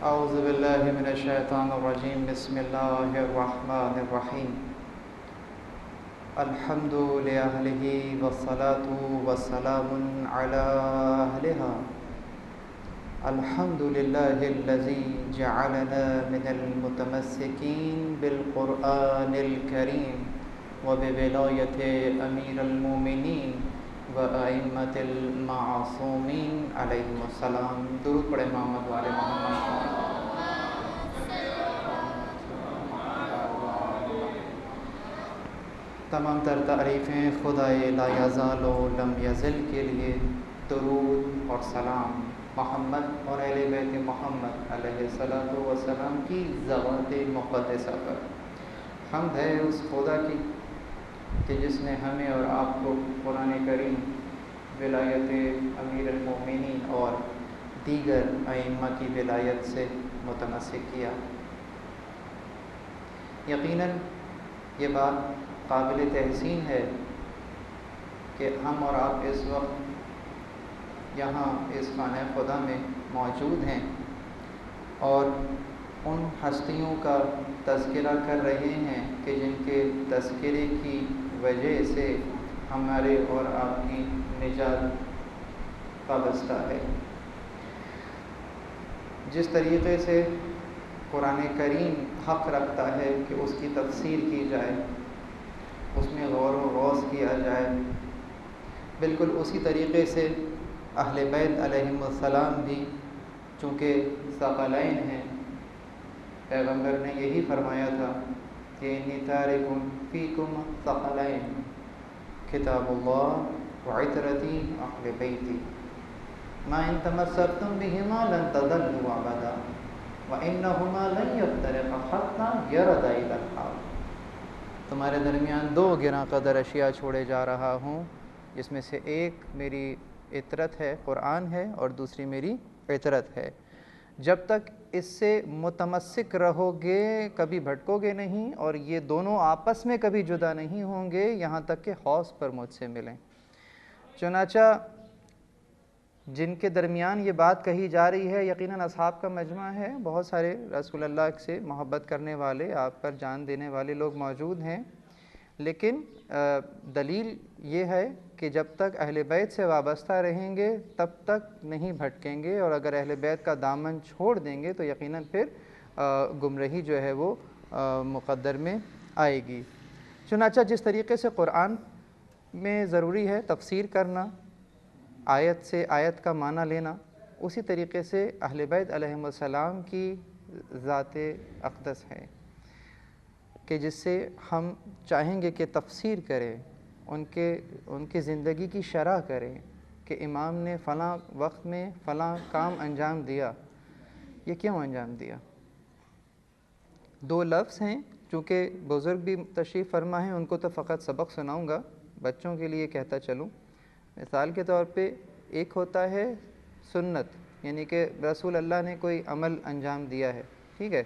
اعوذ باللہ من الشیطان الرجیم بسم اللہ الرحمن الرحیم الحمد لأہلہ والصلاة والسلام علی اہلہا الحمد للہ الذی جعلنا من المتمسکین بالقرآن الکریم وبولایت امیر المومنین وأئمة المعصومین علیہم السلام۔ درود پڑھیں محمد وآل محمد۔ تمام تر تعریفیں خدائے لا یزال و لم یزل کے لیے، درود اور سلام محمد اور اہل بیت محمد علیہ الصلوۃ والسلام کی ذوات مقدسہ پر۔ حمد ہے اس خدا کی کہ جس نے ہمیں اور آپ کو قرآن کریم، ولایت امیر المومنین اور دیگر ائمہ کی ولایت سے متمسک کیا۔ یقیناً یہ بات قابل تحسین ہے کہ ہم اور آپ اس وقت یہاں اس خانہ خدا میں موجود ہیں اور ان ہستیوں کا تذکرہ کر رہے ہیں کہ جن کے تذکرے کی وجہ سے ہمارے اور آپ کی نجات وابستہ ہے۔ جس طریقے سے قرآن کریم حق رکھتا ہے کہ اس کی تفسیر کی جائے، اس میں غور و غوص کیا جائے، بالکل اسی طریقے سے اہل بیت علیہم السلام بھی چونکہ ثقلین ہیں، پیغمبر نے یہی فرمایا تھا کہ انی تارک فیکم ثقلین کتاب اللہ وعطرتی اہل بیتی ما ان تمسکتم بہما لن تضلوا ابدا وانہما لن یفترقا حتی یردا الی الحوض۔ تمہارے درمیان دو گراں قدر اشیاء چھوڑے جا رہا ہوں، جس میں سے ایک میری عطرت ہے، قرآن ہے، اور دوسری میری عطرت ہے۔ جب تک اس سے متمسک رہو گے کبھی بھٹکو گے نہیں، اور یہ دونوں آپس میں کبھی جدا نہیں ہوں گے یہاں تک کہ حوض پر مجھ سے ملیں۔ چنانچہ جن کے درمیان یہ بات کہی جا رہی ہے یقیناً اصحاب کا مجمع ہے، بہت سارے رسول اللہ سے محبت کرنے والے، آپ پر جان دینے والے لوگ موجود ہیں، لیکن دلیل یہ ہے کہ جب تک اہل بیت سے وابستہ رہیں گے تب تک نہیں بھٹکیں گے، اور اگر اہل بیت کا دامن چھوڑ دیں گے تو یقیناً پھر گمراہی جو ہے وہ مقدر میں آئے گی۔ چنانچہ جس طریقے سے قرآن میں ضروری ہے تفسیر کرنا، آیت سے آیت کا معنی لینا، اسی طریقے سے اہل بیت علیہم السلام کی ذات اقدس ہے کہ جس سے ہم چاہیں گے کہ تفسیر کریں، ان کی زندگی کی شرح کریں کہ امام نے فلاں وقت میں فلاں کام انجام دیا، یہ کیوں انجام دیا۔ دو لفظ ہیں، چونکہ بزرگ بھی تشریف فرما ہیں، ان کو تو فقط سبق سناؤں گا، بچوں کے لیے کہتا چلوں۔ مثال کے طور پہ ایک ہوتا ہے سنت، یعنی کہ رسول اللہ نے کوئی عمل انجام دیا ہے، ٹھیک ہے،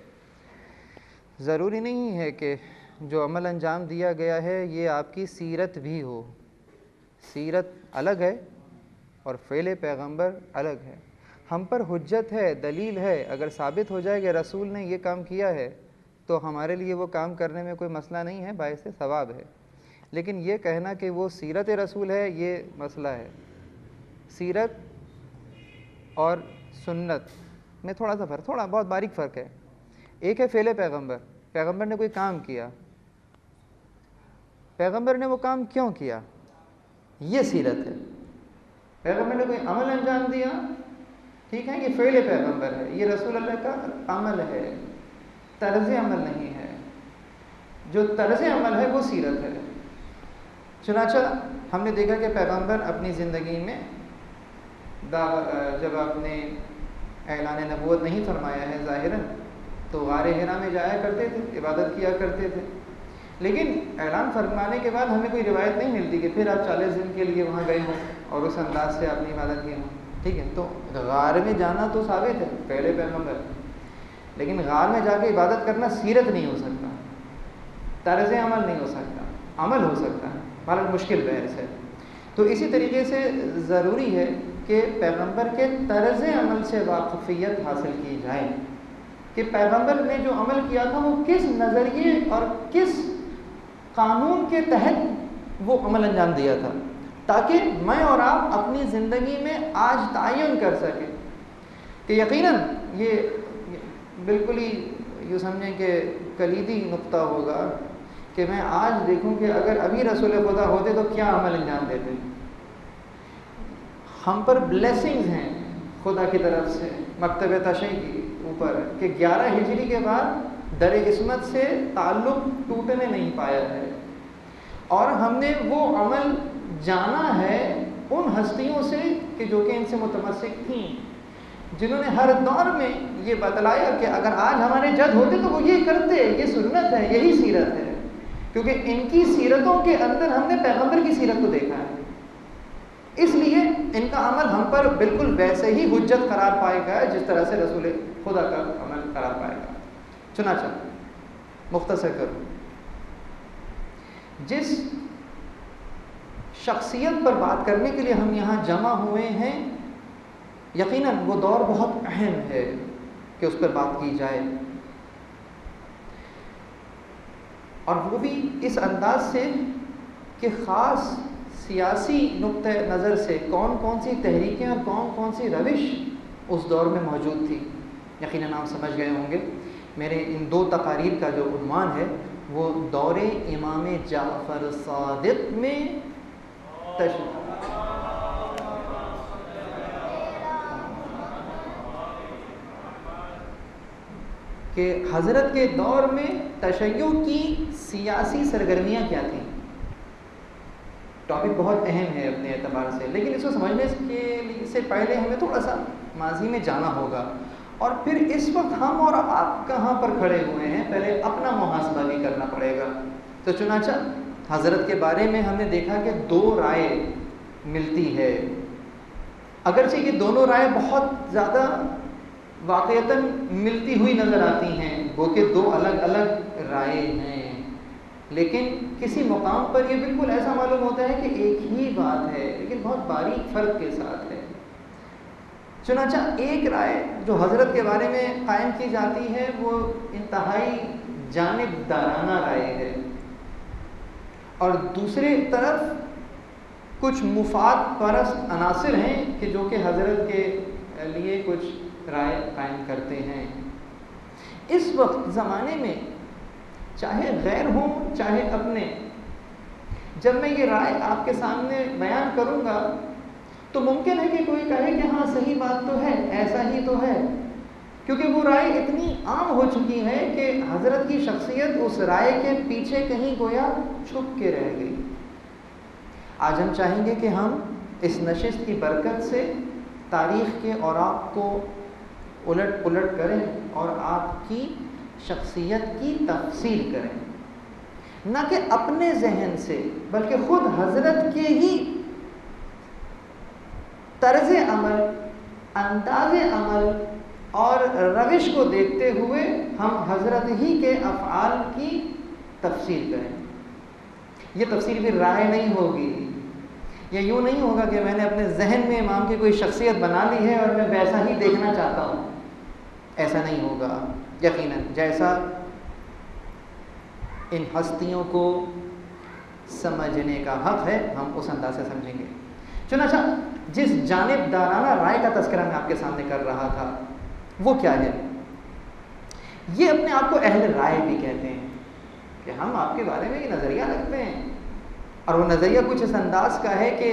ضروری نہیں ہے کہ جو عمل انجام دیا گیا ہے یہ آپ کی سیرت بھی ہو، سیرت الگ ہے اور فعل پیغمبر الگ ہے۔ ہم پر حجت ہے، دلیل ہے، اگر ثابت ہو جائے کہ رسول نے یہ کام کیا ہے تو ہمارے لیے وہ کام کرنے میں کوئی مسئلہ نہیں ہے، باعث ثواب ہے۔ لیکن یہ کہنا کہ وہ سیرت رسول ہے، یہ مسئلہ ہے۔ سیرت اور سنت میں تھوڑا سا فرق، تھوڑا بہت باریک فرق ہے۔ ایک ہے فعل پیغمبر، پیغمبر نے کوئی کام کیا، پیغمبر نے وہ کام کیوں کیا، یہ سیرت ہے۔ پیغمبر نے کوئی عمل انجام دیا، ٹھیک ہے، یہ فعل پیغمبر ہے، یہ رسول اللہ کا عمل ہے، طرز عمل نہیں ہے۔ جو طرز عمل ہے وہ سیرت ہے۔ چنانچہ ہم نے دیکھا کہ پیغمبر اپنی زندگی میں جب آپ نے اعلان نبوت نہیں فرمایا ہے ظاہراً، تو غار حرا میں جایا کرتے تھے، عبادت کیا کرتے تھے، لیکن اعلان فرمانے کے بعد ہمیں کوئی روایت نہیں ملتی کہ پھر آپ 40 دن کے لیے وہاں گئے ہوں اور اس انداز سے آپ نے عبادت کی ہوں، ٹھیک ہے۔ تو غار میں جانا تو ثابت ہے، پہلے پیغمبر، لیکن غار میں جا کے عبادت کرنا سیرت نہیں ہو سکتا، طرز عمل نہیں ہو سکتا، عمل ہو سکتا ہے، بہرحال مشکل بحث ہے۔ تو اسی طریقے سے ضروری ہے کہ پیغمبر کے طرز عمل سے واقفیت حاصل کی جائے، کہ پیغمبر نے جو عمل کیا تھا وہ کس نظریے اور کس قانون کے تحت وہ عمل انجام دیا تھا، تاکہ میں اور آپ اپنی زندگی میں آج تعین کر سکیں کہ یقیناً یہ بالکل ہی یوں سمجھیں کہ کلیدی نقطہ ہوگا کہ میں آج دیکھوں کہ اگر ابھی رسول خدا ہوتے تو کیا عمل انجام دیتے۔ ہم پر بلیسنگز ہیں خدا کی طرف سے مکتب تشیع کے اوپر کہ 11 ہجری کے بعد در عصمت سے تعلق ٹوٹنے نہیں پایا ہے، اور ہم نے وہ عمل جانا ہے ان ہستیوں سے کہ جو کہ ان سے متمسک تھیں، جنہوں نے ہر دور میں یہ بتلایا کہ اگر آج ہمارے جد ہوتے تو وہ یہ کرتے، یہ سنت ہے، یہی سیرت ہے، کیونکہ ان کی سیرتوں کے اندر ہم نے پیغمبر کی سیرت کو دیکھا ہے، اس لیے ان کا عمل ہم پر بالکل ویسے ہی حجت قرار پائے گا جس طرح سے رسول خدا کا عمل قرار پائے گا۔ چنانچہ مختصر کروں، جس شخصیت پر بات کرنے کے لیے ہم یہاں جمع ہوئے ہیں، یقیناً وہ دور بہت اہم ہے کہ اس پر بات کی جائے، اور وہ بھی اس انداز سے کہ خاص سیاسی نقطہ نظر سے کون کون سی تحریکیں اور کون کون سی روش اس دور میں موجود تھی۔ یقیناً آپ سمجھ گئے ہوں گے میرے ان 2 تقاریر کا جو عنوان ہے وہ دور امام جعفر صادق میں کہ حضرت کے دور میں تشیع کی سیاسی سرگرمیاں کیا تھیں۔ ٹاپک بہت اہم ہے اپنے اعتبار سے، لیکن اس کو سمجھنے کے سے پہلے ہمیں تھوڑا سا ماضی میں جانا ہوگا، اور پھر اس وقت ہم اور آپ کہاں پر کھڑے ہوئے ہیں پہلے اپنا محاسبہ بھی کرنا پڑے گا۔ تو چنانچہ حضرت کے بارے میں ہم نے دیکھا کہ 2 رائے ملتی ہے، اگرچہ یہ دونوں رائے بہت زیادہ واقعتاً ملتی ہوئی نظر آتی ہیں، وہ کہ 2 الگ الگ رائے ہیں، لیکن کسی مقام پر یہ بالکل ایسا معلوم ہوتا ہے کہ ایک ہی بات ہے، لیکن بہت باریک فرق کے ساتھ ہے۔ چنانچہ ایک رائے جو حضرت کے بارے میں قائم کی جاتی ہے وہ انتہائی جانبدارانہ رائے ہے، اور دوسری طرف کچھ مفاد پرست عناصر ہیں کہ جو کہ حضرت کے لیے کچھ رائے قائم کرتے ہیں۔ اس وقت زمانے میں چاہے غیر ہوں چاہے اپنے، جب میں یہ رائے آپ کے سامنے بیان کروں گا تو ممکن ہے کہ کوئی کہے کہ ہاں صحیح بات تو ہے، ایسا ہی تو ہے، کیونکہ وہ رائے اتنی عام ہو چکی ہے کہ حضرت کی شخصیت اس رائے کے پیچھے کہیں گویا چھپ کے رہ گئی۔ آج ہم چاہیں گے کہ ہم اس نشست کی برکت سے تاریخ کے اوراق کو الٹ پلٹ کریں اور آپ کی شخصیت کی تفصیل کریں، نہ کہ اپنے ذہن سے بلکہ خود حضرت کے ہی طرز عمل، انداز عمل اور روش کو دیکھتے ہوئے ہم حضرت ہی کے افعال کی تفصیل کریں۔ یہ تفصیل بھی رائے نہیں ہوگی، یہ یوں نہیں ہوگا کہ میں نے اپنے ذہن میں امام کی کوئی شخصیت بنا لی ہے اور میں ویسا ہی دیکھنا چاہتا ہوں، ایسا نہیں ہوگا۔ یقیناً جیسا ان ہستیوں کو سمجھنے کا حق ہے ہم اس انداز سے سمجھیں گے۔ چنانچہ جس جانبدارانہ رائے کا تذکرہ میں آپ کے سامنے کر رہا تھا وہ کیا ہے؟ یہ اپنے آپ کو اہل رائے بھی کہتے ہیں کہ ہم آپ کے بارے میں یہ نظریہ رکھتے ہیں، اور وہ نظریہ کچھ اس انداز کا ہے کہ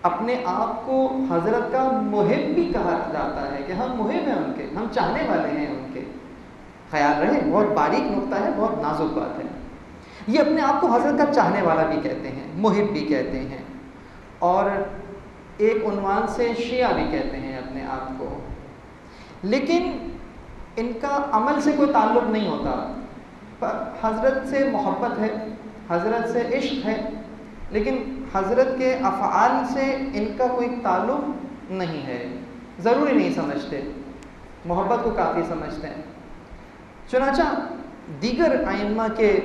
اپنے آپ کو حضرت کا محب بھی کہا جاتا ہے کہ ہم محب ہیں ان کے، ہم چاہنے والے ہیں ان کے۔ خیال رہے، بہت باریک نقطہ ہے، بہت نازک بات ہے۔ یہ اپنے آپ کو حضرت کا چاہنے والا بھی کہتے ہیں، محب بھی کہتے ہیں، اور ایک عنوان سے شیعہ بھی کہتے ہیں اپنے آپ کو، لیکن ان کا عمل سے کوئی تعلق نہیں ہوتا۔ حضرت سے محبت ہے، حضرت سے عشق ہے، لیکن حضرت کے افعال سے ان کا کوئی تعلق نہیں ہے، ضروری نہیں سمجھتے، محبت کو کافی سمجھتے ہیں۔ چنانچہ دیگر ائمہ کے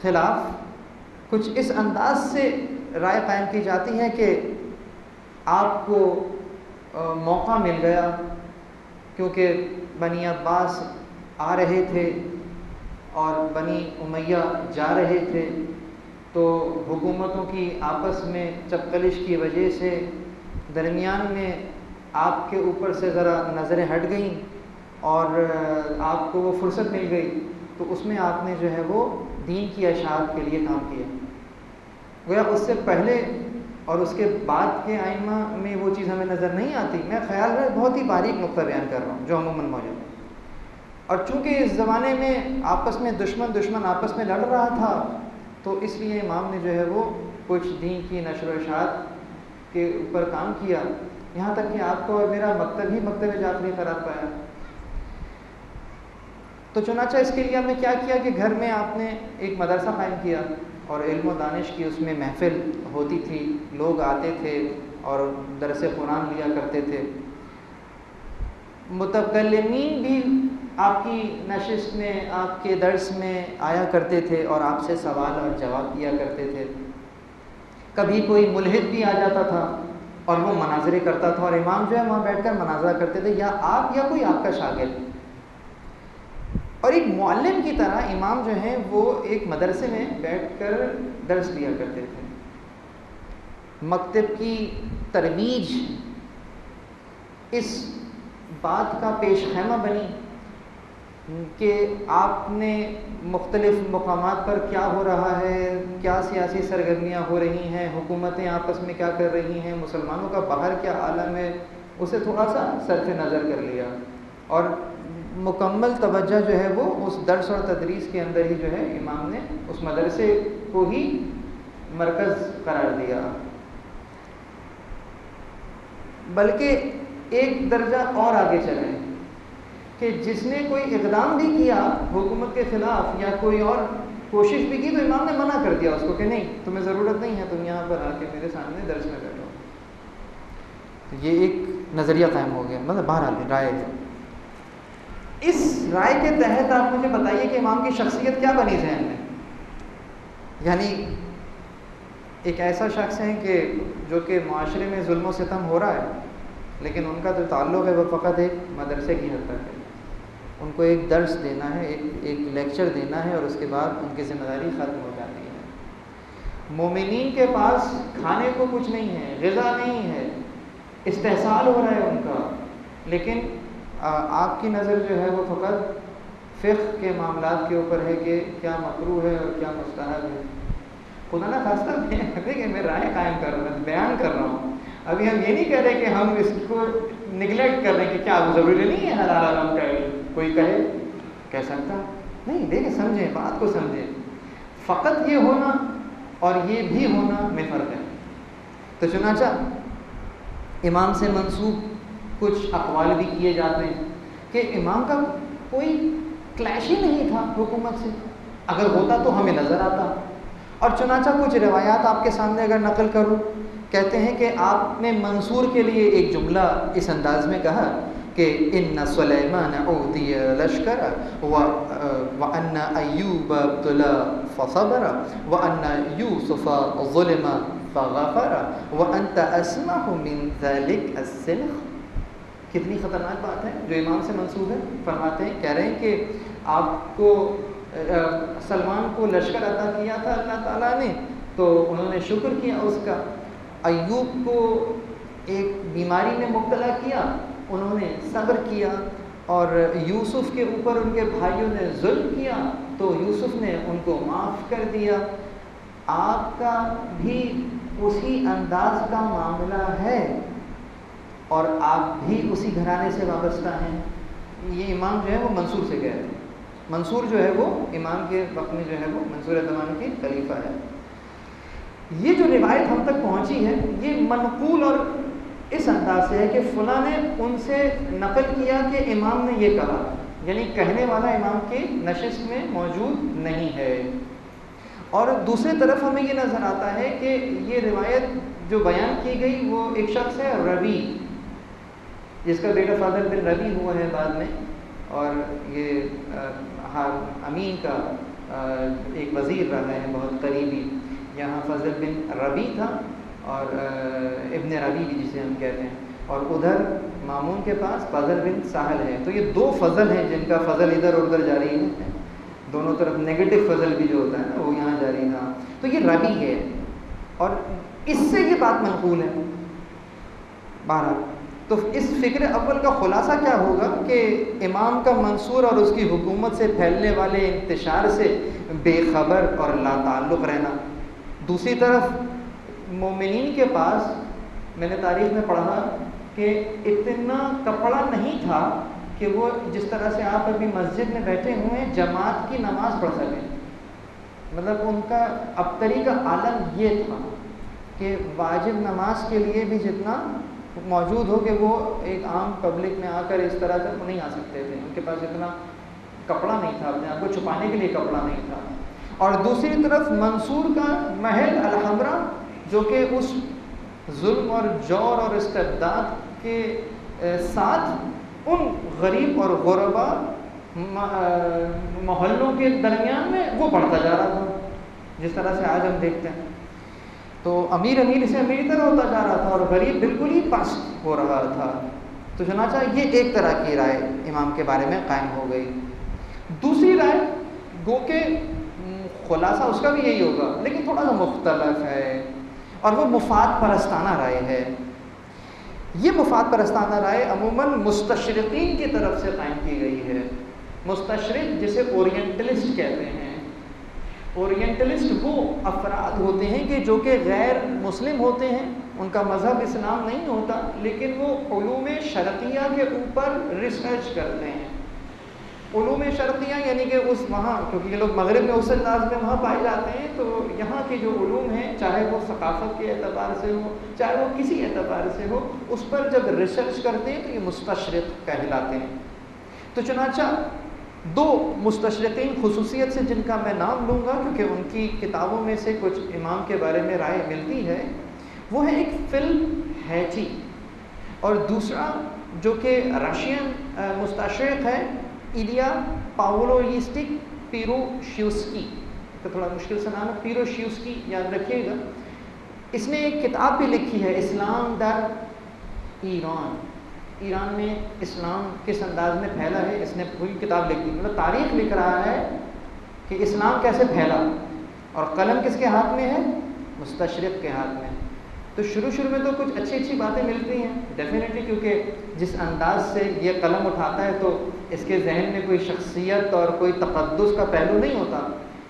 خلاف کچھ اس انداز سے رائے قائم کی جاتی ہے کہ آپ کو موقع مل گیا کیونکہ بنی عباس آ رہے تھے اور بنی امیہ جا رہے تھے، تو حکومتوں کی آپس میں چپقلش کی وجہ سے درمیان میں آپ کے اوپر سے ذرا نظریں ہٹ گئیں اور آپ کو وہ فرصت مل گئی، تو اس میں آپ نے جو ہے وہ دین کی اشاعت کے لیے کام کیا۔ گویا اس سے پہلے اور اس کے بعد کے آئمہ میں وہ چیز ہمیں نظر نہیں آتی۔ میں خیال میں بہت ہی باریک نقطہ بیان کر رہا ہوں جو عموماً موجود ہے۔ اور چونکہ اس زمانے میں آپس میں دشمن آپس میں لڑ رہا تھا، تو اس لیے امام نے جو ہے وہ کچھ دین کی نشر و اشاعت کے اوپر کام کیا، یہاں تک کہ آپ کو میرا مکتب ہی مکتب جعفری قرار پایا۔ تو چنانچہ اس کے لیے آپ نے کیا کیا کہ گھر میں آپ نے ایک مدرسہ قائم کیا اور علم و دانش کی اس میں محفل ہوتی تھی، لوگ آتے تھے اور درس قرآن لیا کرتے تھے۔ متکلمین بھی آپ کی نشست میں، آپ کے درس میں آیا کرتے تھے اور آپ سے سوال اور جواب کیا کرتے تھے۔ کبھی کوئی ملحد بھی آ جاتا تھا اور وہ مناظرے کرتا تھا، اور امام جو ہے وہاں بیٹھ کر مناظرہ کرتے تھے، یا آپ یا کوئی آپ کا شاگرد۔ اور ایک معلم کی طرح امام جو ہیں وہ ایک مدرسے میں بیٹھ کر درس دیا کرتے تھے۔ مکتب کی ترویج اس بات کا پیش خیمہ بنی کہ آپ نے مختلف مقامات پر کیا ہو رہا ہے، کیا سیاسی سرگرمیاں ہو رہی ہیں، حکومتیں آپس میں کیا کر رہی ہیں، مسلمانوں کا باہر کیا عالم ہے، اسے تھوڑا سا صرف نظر کر لیا، اور مکمل توجہ جو ہے وہ اس درس اور تدریس کے اندر ہی جو ہے امام نے اس مدرسے کو ہی مرکز قرار دیا۔ بلکہ ایک درجہ اور آگے چلیں کہ جس نے کوئی اقدام بھی کیا حکومت کے خلاف یا کوئی اور کوشش بھی کی، تو امام نے منع کر دیا اس کو کہ نہیں، تمہیں ضرورت نہیں ہے، تم یہاں پر آ کے میرے سامنے درس میں بیٹھو۔ یہ ایک نظریہ قائم ہو گیا، مطلب بہرحال رائے ہے۔ اس رائے کے تحت آپ مجھے بتائیے کہ امام کی شخصیت کیا بنی ذہن میں؟ یعنی ایک ایسا شخص ہے کہ جو کہ معاشرے میں ظلم و ستم ہو رہا ہے، لیکن ان کا جو تعلق ہے وہ فقط ایک مدرسے کی حد تک ہے۔ ان کو ایک درس دینا ہے، ایک لیکچر دینا ہے، اور اس کے بعد ان کی ذمہ داری ختم ہو جاتی ہے۔ مومنین کے پاس کھانے کو کچھ نہیں ہے، غذا نہیں ہے، استحصال ہو رہا ہے ان کا، لیکن آپ کی نظر جو ہے وہ فقط فقہ کے معاملات کے اوپر ہے کہ کیا مکروہ ہے اور کیا مستحب ہے۔ خدا نہ خواستہ میں رائے قائم کر رہا ہوں، بیان کر رہا ہوں۔ ابھی ہم یہ نہیں کہہ رہے کہ ہم اس کو نگلیکٹ کر رہے ہیں کہ کیا ضروری نہیں ہے حلال حرام کا کوئی کہہ سکتا نہیں۔ دیکھیں، سمجھیں، بات کو سمجھیں، فقط یہ ہونا اور یہ بھی ہونا میں فرق ہے۔ تو چنانچہ امام سے منسوب کچھ اقوال بھی کیے جاتے ہیں کہ امام کا کوئی کلیش ہی نہیں تھا حکومت سے، اگر ہوتا تو ہمیں نظر آتا۔ اور چنانچہ کچھ روایات آپ کے سامنے اگر نقل کروں، کہتے ہیں کہ آپ نے منصور کے لیے ایک جملہ اس انداز میں کہا کہ ان سلیمان اوذی لشکر وان ایوب ابتلی فصبر وان یوسف ظلم فغفر وانت اسمع من ذلک السلخ۔ کتنی خطرناک بات ہے جو امام سے منسوب ہے۔ فرماتے ہیں، کہہ رہے ہیں کہ آپ کو سلمان کو لشکر عطا کیا تھا اللہ تعالیٰ نے، تو انہوں نے شکر کیا اس کا۔ ایوب کو ایک بیماری نے مبتلا کیا، انہوں نے صبر کیا، اور یوسف کے اوپر ان کے بھائیوں نے ظلم کیا تو یوسف نے ان کو معاف کر دیا۔ آپ کا بھی اسی انداز کا معاملہ ہے اور آپ بھی اسی گھرانے سے وابستہ ہیں۔ یہ امام جو ہے وہ منصور سے گئے تھے۔ منصور جو ہے وہ امام کے وقت میں جو ہے وہ منصور اعتمانی کی خلیفہ ہے۔ یہ جو روایت ہم تک پہنچی ہے یہ منقول اور اس انداز سے ہے کہ فلاں نے ان سے نقل کیا کہ امام نے یہ کہا، یعنی کہنے والا امام کی نشست میں موجود نہیں ہے۔ اور دوسری طرف ہمیں یہ نظر آتا ہے کہ یہ روایت جو بیان کی گئی وہ ایک شخص ہے ربی، جس کا بیٹا فضل بن ربی ہوا ہے بعد میں، اور یہ امین کا ایک وزیر رہا ہے بہت قریبی۔ یہاں فضل بن ربی تھا اور ابن ربی بھی جسے ہم کہتے ہیں، اور ادھر مامون کے پاس فضل بن سہل ہے. تو یہ دو فضل ہیں جن کا فضل ادھر اور ادھر جاری ہے, دونوں طرف نیگیٹو فضل بھی جو ہوتا ہے نا وہ یہاں جاری تھا. تو یہ ربی ہے اور اس سے یہ بات منقول ہے. بہرحال تو اس فکر اول کا خلاصہ کیا ہوگا کہ امام کا منصور اور اس کی حکومت سے پھیلنے والے انتشار سے بے خبر اور لا تعلق رہنا. دوسری طرف مومنین کے پاس میں نے تاریخ میں پڑھا کہ اتنا کپڑا نہیں تھا کہ وہ جس طرح سے آپ ابھی مسجد میں بیٹھے ہوئے ہیں جماعت کی نماز پڑھ سکیں. مطلب ان کا ابتری کا عالم یہ تھا کہ واجب نماز کے لیے بھی جتنا موجود ہو کہ وہ ایک عام پبلک میں آ کر اس طرح سے نہیں آ سکتے تھے. ان کے پاس اتنا کپڑا نہیں تھا, اپنے آپ کو چھپانے کے لیے کپڑا نہیں تھا. اور دوسری طرف منصور کا محل الحمرا جو کہ اس ظلم اور جور اور استبداد کے ساتھ ان غریب اور غربا محلوں کے درمیان میں وہ بڑھتا جا رہا تھا جس طرح سے آج ہم دیکھتے ہیں. تو امیر سے امیر طرح ہوتا جا رہا تھا اور غریب بالکل ہی پست ہو رہا تھا. تو چنانچہ یہ ایک طرح کی رائے امام کے بارے میں قائم ہو گئی. دوسری رائے گو کہ خلاصہ اس کا بھی یہی ہوگا لیکن تھوڑا سا مختلف ہے اور وہ مفاد پرستانہ رائے ہے. یہ مفاد پرستانہ رائے عموماً مستشرقین کی طرف سے قائم کی گئی ہے. مستشرق جسے اورینٹلسٹ کہتے ہیں. اورینٹلسٹ وہ افراد ہوتے ہیں کہ جو کہ غیر مسلم ہوتے ہیں, ان کا مذہب اسلام نہیں ہوتا لیکن وہ علوم شرقیہ کے اوپر ریسرچ کرتے ہیں. علوم شرقیہ یعنی کہ اس وہاں کیونکہ یہ لوگ مغرب میں اس انداز میں وہاں پائے جاتے ہیں, تو یہاں کے جو علوم ہیں چاہے وہ ثقافت کے اعتبار سے ہو چاہے وہ کسی اعتبار سے ہو اس پر جب ریسرچ کرتے ہیں تو یہ مستشرق کہلاتے ہیں. تو چنانچہ دو مستشرقین خصوصیت سے جن کا میں نام لوں گا کیونکہ ان کی کتابوں میں سے کچھ امام کے بارے میں رائے ملتی ہے, وہ ہے ایک فلم ہیچی اور دوسرا جو کہ رشین مستشرق ہے ایلیا پاولویسٹک پیروشیوسکی. تو تھوڑا مشکل سے نام ہے, پیروشیوسکی یاد رکھیے گا. اس نے ایک کتاب بھی لکھی ہے اسلام در ایران. ایران میں اسلام کس انداز میں پھیلا ہے, اس نے پوری کتاب لکھی. مطلب تاریخ لکھ رہا ہے کہ اسلام کیسے پھیلا, اور قلم کس کے ہاتھ میں ہے, مستشرق کے ہاتھ میں. تو شروع میں تو کچھ اچھی باتیں ملتی ہیں ڈیفینیٹلی, کیونکہ جس انداز سے یہ قلم اٹھاتا ہے تو اس کے ذہن میں کوئی شخصیت اور کوئی تقدس کا پہلو نہیں ہوتا.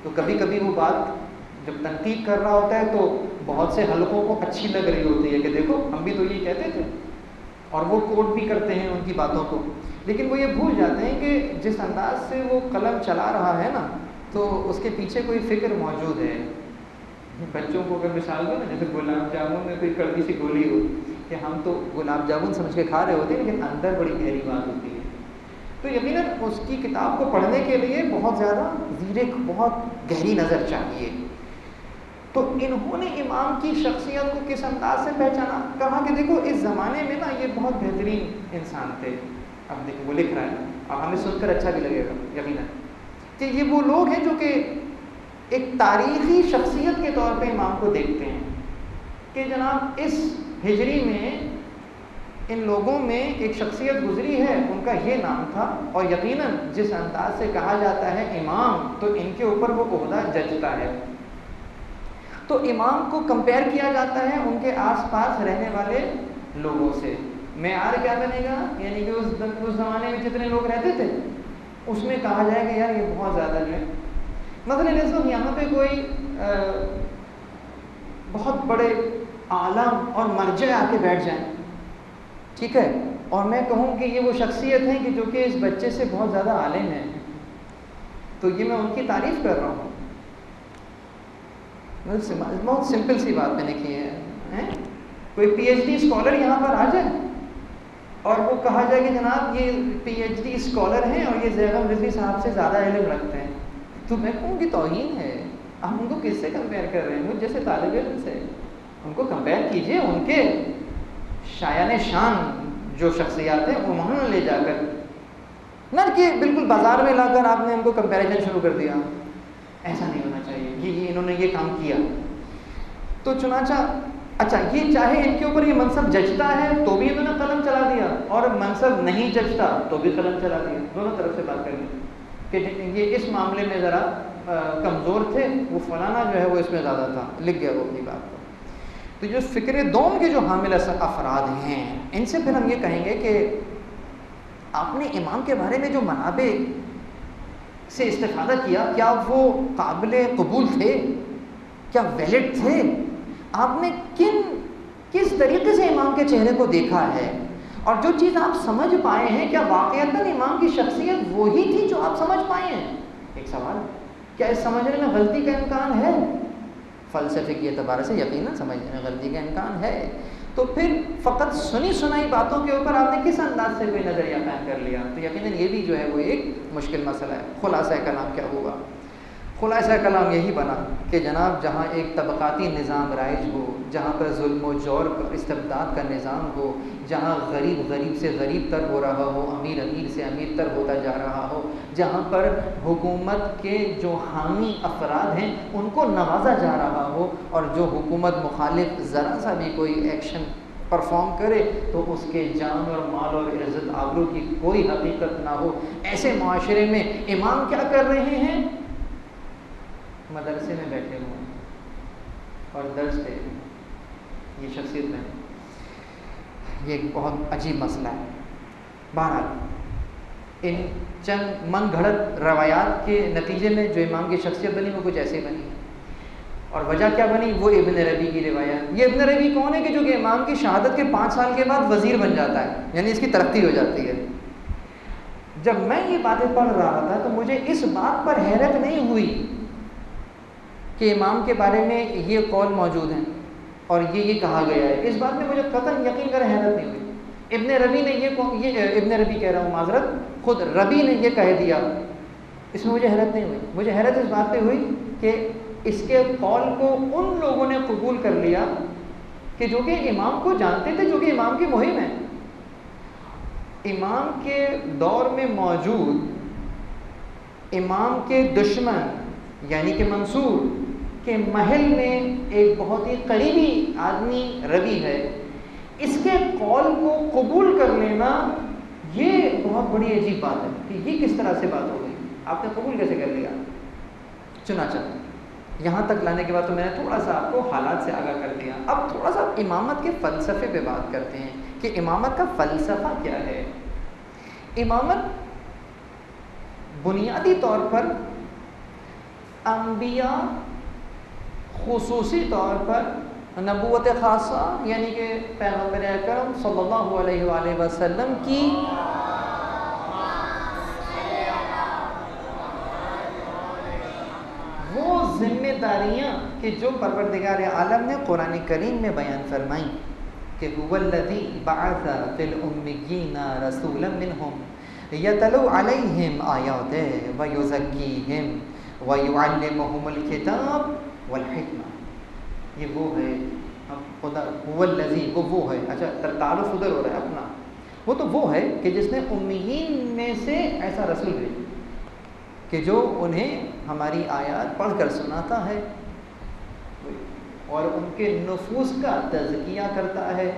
تو کبھی کبھی وہ بات جب تنقید کر رہا ہوتا ہے تو بہت سے حلقوں کو اچھی لگ رہی ہوتی ہے کہ دیکھو ہم بھی تو یہ کہتے تھے, اور وہ کوٹ بھی کرتے ہیں ان کی باتوں کو. لیکن وہ یہ بھول جاتے ہیں کہ جس انداز سے وہ قلم چلا رہا ہے نا تو اس کے پیچھے کوئی فکر موجود ہے. بچوں کو اگر مثال دو نا, جیسے گلاب جامن میں کوئی کڑوی سی گولی ہو کہ ہم تو گلاب جامن سمجھ کے کھا رہے ہوتے ہیں لیکن اندر بڑی گہری بات ہوتی ہے. تو یقیناً اس کی کتاب کو پڑھنے کے لیے بہت زیادہ زیرک, بہت گہری نظر چاہیے. تو انہوں نے امام کی شخصیت کو کس انداز سے پہچانا, کہا کہ دیکھو اس زمانے میں نا یہ بہت بہترین انسان تھے. اب دیکھو وہ لکھ رہا ہے اور ہمیں سن کر اچھا بھی لگے گا یقیناً کہ یہ وہ لوگ ہیں جو کہ ایک تاریخی شخصیت کے طور پہ امام کو دیکھتے ہیں کہ جناب اس ہجری میں ان لوگوں میں ایک شخصیت گزری ہے, ان کا یہ نام تھا, اور یقیناً جس انداز سے کہا جاتا ہے امام تو ان کے اوپر وہ عہدہ جچتا ہے. تو امام کو کمپیئر کیا جاتا ہے ان کے آس پاس رہنے والے لوگوں سے. معیار کیا بنے گا, یعنی کہ اس زمانے میں جتنے لوگ رہتے تھے اس میں کہا جائے کہ یار یہ بہت زیادہ جو ہے. مثلا اس وقت یہاں پہ کوئی بہت بڑے عالم اور مرجع آ کے بیٹھ جائیں, ٹھیک ہے, اور میں کہوں کہ یہ وہ شخصیت ہیں کہ جو کہ اس بچے سے بہت زیادہ عالم ہیں, تو یہ میں ان کی تعریف کر رہا ہوں. بہت سمپل سی بات میں نے کی ہے. کوئی پی ایچ ڈی اسکالر یہاں پر آ جائے اور وہ کہا جائے کہ جناب یہ پی ایچ ڈی اسکالر ہیں اور یہ زیغم رضوی صاحب سے زیادہ علم رکھتے ہیں, تو میں کہوں گی توہین ہے. آپ ان کو کس سے کمپیئر کر رہے ہیں, مجھ جیسے طالب علم سے. ان کو کمپیئر کیجئے ان کے شایان شان جو شخصیات ہیں وہاں لے جا کر, نہ کہ بالکل بازار میں لا کر آپ نے ان کو کمپیریزن شروع کر دیا. ایسا نہیں ہونا چاہیے. یہ انہوں نے یہ کام کیا. تو چنانچہ اچھا یہ چاہے ان کے اوپر یہ منصب جچتا ہے تو بھی انہوں نے قلم چلا دیا، اور منصب نہیں جچتا تو بھی قلم چلا دیا، دونوں طرف سے بات کرنی کہ یہ اس معاملے میں ذرا کمزور تھے، وہ فلانا جو ہے وہ اس میں زیادہ تھا، لکھ گیا وہ اپنی بات کو۔ تو جو فکر دوم کے جو حامل افراد ہیں ان سے پھر ہم یہ کہیں گے کہ آپ نے امام کے بارے میں جو منابع سے استفادہ کیا، کیا وہ قابل قبول تھے؟ کیا ویلڈ تھے؟ آپ نے کس طریقے سے امام کے چہرے کو دیکھا ہے؟ اور جو چیز آپ سمجھ پائے ہیں کیا واقعتاً امام کی شخصیت وہی تھی جو آپ سمجھ پائے ہیں؟ ایک سوال، کیا اس سمجھنے میں غلطی کا امکان ہے؟ فلسفے کے اعتبار سے یقیناً سمجھنے میں غلطی کا امکان ہے۔ تو پھر فقط سنی سنائی باتوں کے اوپر آپ نے کس انداز سے کوئی نظریہ قائم کر لیا؟ تو یقیناً یہ بھی جو ہے وہ ایک مشکل مسئلہ ہے۔ خلاصہ کلام کیا ہوا؟ خلاصہ کلام یہی بنا کہ جناب جہاں ایک طبقاتی نظام رائج ہو، جہاں پر ظلم و جور پر استبداد کا نظام ہو، جہاں غریب غریب سے غریب تر ہو رہا ہو، امیر امیر سے امیر تر ہوتا جا رہا ہو، جہاں پر حکومت کے جو حامی افراد ہیں ان کو نوازا جا رہا ہو، اور جو حکومت مخالف ذرا سا بھی کوئی ایکشن پرفارم کرے تو اس کے جان اور مال اور عزت آبرو کی کوئی حقیقت نہ ہو، ایسے معاشرے میں امام کیا کر رہے ہیں؟ مدرسے میں بیٹھے ہوئے اور درس دے رہے ہیں۔ یہ شخصیت میں یہ ایک بہت عجیب مسئلہ ہے۔ بہرحال ان چند من گھڑت روایات کے نتیجے میں جو امام کی شخصیت بنی وہ کچھ ایسے بنی، اور وجہ کیا بنی؟ وہ ابن ربی کی روایت۔ یہ ابن ربی کون ہے کہ جو کہ امام کی شہادت کے 5 سال کے بعد وزیر بن جاتا ہے، یعنی اس کی ترقی ہو جاتی ہے۔ جب میں یہ باتیں پڑھ رہا تھا تو مجھے اس بات پر حیرت نہیں ہوئی کہ امام کے بارے میں یہ قول موجود ہیں اور یہ کہا گیا ہے، اس بات میں مجھے قطعاً یقین کر حیرت نہیں ہوئی۔ ابن ربی نے یہ ابن ربی کہہ رہا ہوں معذرت، خود ربی نے یہ کہہ دیا، اس میں مجھے حیرت نہیں ہوئی۔ مجھے حیرت اس بات پہ ہوئی کہ اس کے قول کو ان لوگوں نے قبول کر لیا کہ جو کہ امام کو جانتے تھے، جو کہ امام کی مہم ہے۔ امام کے دور میں موجود امام کے دشمن یعنی کہ منصور کے محل میں ایک بہت ہی قریبی آدمی ربی ہے، اس کے قول کو قبول کر لینا یہ بہت بڑی عجیب بات ہے کہ یہ کس طرح سے بات ہو گئی، آپ نے قبول کیسے کر لیا؟ چنانچہ یہاں تک لانے کے بعد تو میں نے تھوڑا سا آپ کو حالات سے آگاہ کر دیا۔ اب تھوڑا سا امامت کے فلسفے پہ بات کرتے ہیں کہ امامت کا فلسفہ کیا ہے۔ امامت بنیادی طور پر انبیاء، خصوصی طور پر نبوت خاصہ یعنی کہ پیغمبر اکرم صلی اللہ علیہ وآلہ وسلم کی وہ ذمہ داریاں کہ جو پروردگار عالم نے قرآن کریم میں بیان فرمائیں کہ هو الذی بعث فی الامیین رسولا منہم یتلو علیہم آیاتہ ویزکیہم وَيُعَلِّمُهُمُ الْكِتَابَ وَالْحِکْمَةَ۔ یہ وہ ہے، خدا هو الذی، وہ ہے، اچھا تعارف ادھر ہو رہا ہے اپنا، وہ تو وہ ہے کہ جس نے امیین میں سے ایسا رسول بھیجا کہ جو انہیں ہماری آیات پڑھ کر سناتا ہے اور ان کے نفوس کا تزکیہ کرتا ہے